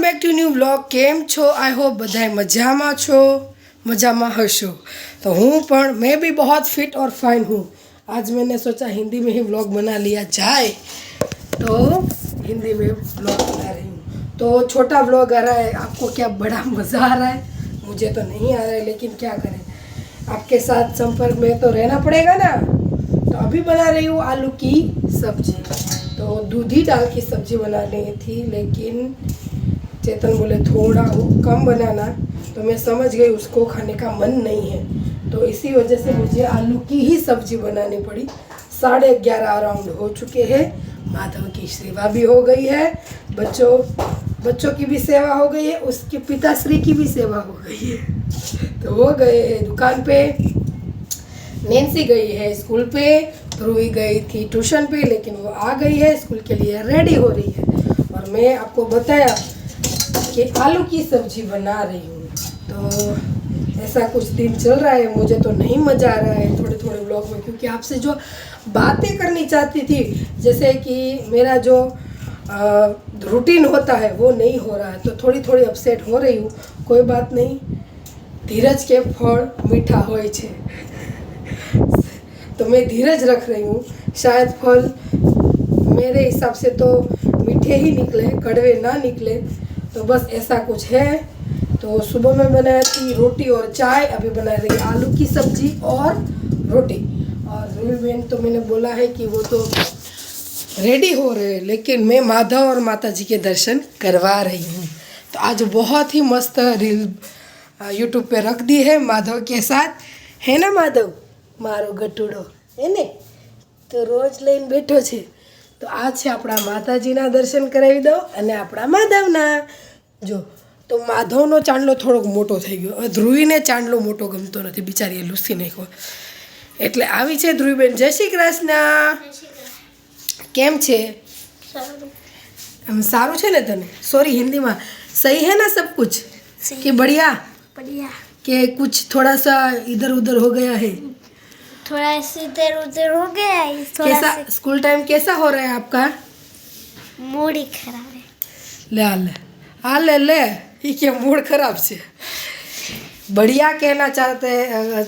Back to new vlog. કેમ છો? I hope બધાય મજામાં છો, મજામાં હશો. तो हूँ पण मैं भी बहुत फिट और फाइन हूँ. आज मैंने सोचा हिंदी में ही व्लॉग बना लिया जाए, तो हिंदी में व्लॉग बना रही हूँ. तो छोटा व्लॉग आ रहा है. आपको क्या बड़ा मज़ा आ रहा है? मुझे तो नहीं आ रहा है, लेकिन क्या करें, आपके साथ संपर्क में तो रहना पड़ेगा ना. तो अभी बना रही हूँ आलू की सब्जी. तो दूधी दाल की सब्जी बनानी थी, लेकिन चेतन बोले थोड़ा कम बनाना, तो मैं समझ गई उसको खाने का मन नहीं है. तो इसी वजह से मुझे आलू की ही सब्जी बनानी पड़ी. 11:30 अराउंड हो चुके हैं. माधव की सेवा भी हो गई है, बच्चों की भी सेवा हो गई है, उसके पिताश्री की भी सेवा हो गई है. तो वो गए हैं दुकान पे, नैन्सी गई है स्कूल पे, ध्रुवी गई थी ट्यूशन पे, लेकिन वो आ गई है स्कूल के लिए, रेडी हो रही है. और मैं आपको बताया कि आलू की सब्जी बना रही हूँ. तो ऐसा कुछ दिन चल रहा है. मुझे तो नहीं मज़ा आ रहा है थोड़े थोड़े ब्लॉग में, क्योंकि आपसे जो बातें करनी चाहती थी, जैसे कि मेरा जो रूटीन होता है वो नहीं हो रहा है, तो थोड़ी थोड़ी अपसेट हो रही हूँ. कोई बात नहीं, धीरज के फल मीठा होय छे. तो मैं धीरज रख रही हूँ. शायद फल मेरे हिसाब से तो मीठे ही निकले, कड़वे ना निकले. तो बस ऐसा कुछ है. तो सुबह में बनाई थी रोटी और चाय, अभी बना रही आलू की सब्जी और रोटी. और रूबी बहन तो मैंने बोला है कि वो तो रेडी हो रहे हैं, लेकिन मैं माधव और माता जी के दर्शन करवा रही हूँ. तो आज बहुत ही मस्त रील यूट्यूब पे रख दी है माधव के साथ, है ना माधव? मारो गटूडो है ने, तो रोज लઈને બેઠો છે. તો આ છે આપણા માતાજીના દર્શન કરાવી દો અને આપણા માધવના. જો તો માધવનો ચાંદલો થોડોક મોટો થઈ ગયો. હવે ધ્રુવીને ચાંદલો મોટો ગમતો નથી, બિચારીએ લૂસી નાખ્યો. એટલે આવી છે ધ્રુવીબેન. જય શ્રી કૃષ્ણ. કેમ છે? સારું છે ને તને? સોરી, हिंदीમાં सही है ना सब कुछ कि बढ़िया? बढ़िया. कि कुछ थोड़ा सा इधर उधर हो गया है? थोड़ा ऐसे इधर उधर हो गया है. थोड़ा कैसा स्कूल टाइम कैसा हो रहा है आपका? मूड ही खराब है. ले आ ले ये क्या मूड खराब से? बढ़िया कहना चाहते हैं.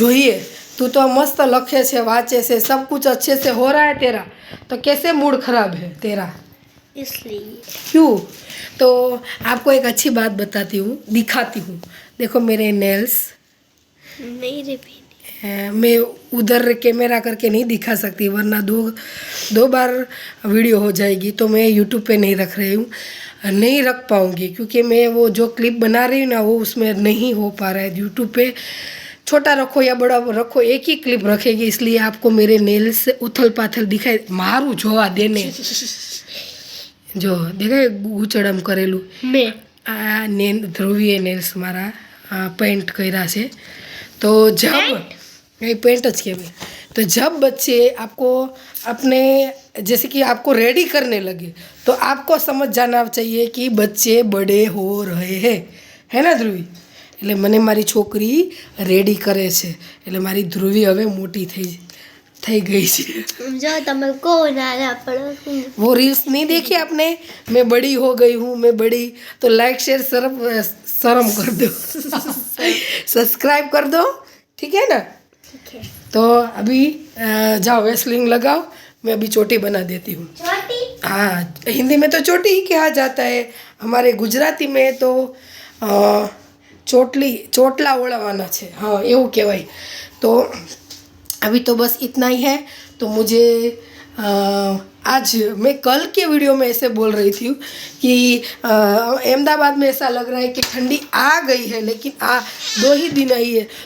જોઈએ तू तो मस्त लखे से, वाचे से, सब कुछ अच्छे से हो रहा है तेरा, तो कैसे मूड खराब है तेरा? इसलिए. क्यों? तो आपको एक अच्छी बात बताती हूँ, दिखाती हूँ. देखो मेरे नेल्स. नहीं रे बहनी. मैं उधर कैमरा करके नहीं दिखा सकती, वरना दो बार वीडियो हो जाएगी. तो मैं यूट्यूब पे नहीं रख रही हूँ, नहीं रख पाऊँगी, क्योंकि मैं वो जो क्लिप बना रही हूँ ना, वो उसमें नहीं हो पा रहा है. यूट्यूब पे छोटा रखो या बड़ा रखो, एक ही क्लिप रखेगी, इसलिए आपको मेरे नेल्स से उथल पाथल दिखाई. मारू જોવા દેને, જો દેખાય ગૂંચડમ કરેલું. मैं આ ધ્રુવીએ નેલ્સ મારા પેન્ટ કર્યા છે. तो जब नहीं पेंट ज के, तो जब बच्चे आपको अपने जैसे कि आपको रेडी करने लगे, तो आपको समझ जाना चाहिए कि बच्चे बड़े हो रहे हैं, है ना ધ્રુવી? એટલે મને મારી છોકરી રેડી કરે છે, એટલે મારી ધ્રુવી હવે મોટી થઈ ગઈ છે. जो तमें को नाना पड़ो. वो रील्स नहीं देखी आपने? मैं बड़ी हो गई हूँ, मैं बड़ी. तो लाइक शेयर शर्म कर दो, सब्सक्राइब कर दो, ठीक है ना? ठीक है. तो अभी जाओ वेस्लिंग लगाओ, मैं अभी चोटी बना देती हूँ. छोटी. हाँ, हिंदी में तो चोटी ही कहा जाता है, हमारे गुजराती में तो ચોટલા ઓળાવવાના છે. हाँ, એવું કહેવાય. तो अभी तो बस इतना ही है. तो मुझे आज मैं कल के वीडियो में ऐसे बोल रही थी कि अहमदाबाद में ऐसा लग रहा है कि ठंडी आ गई है, लेकिन 2 ही दिन आई है.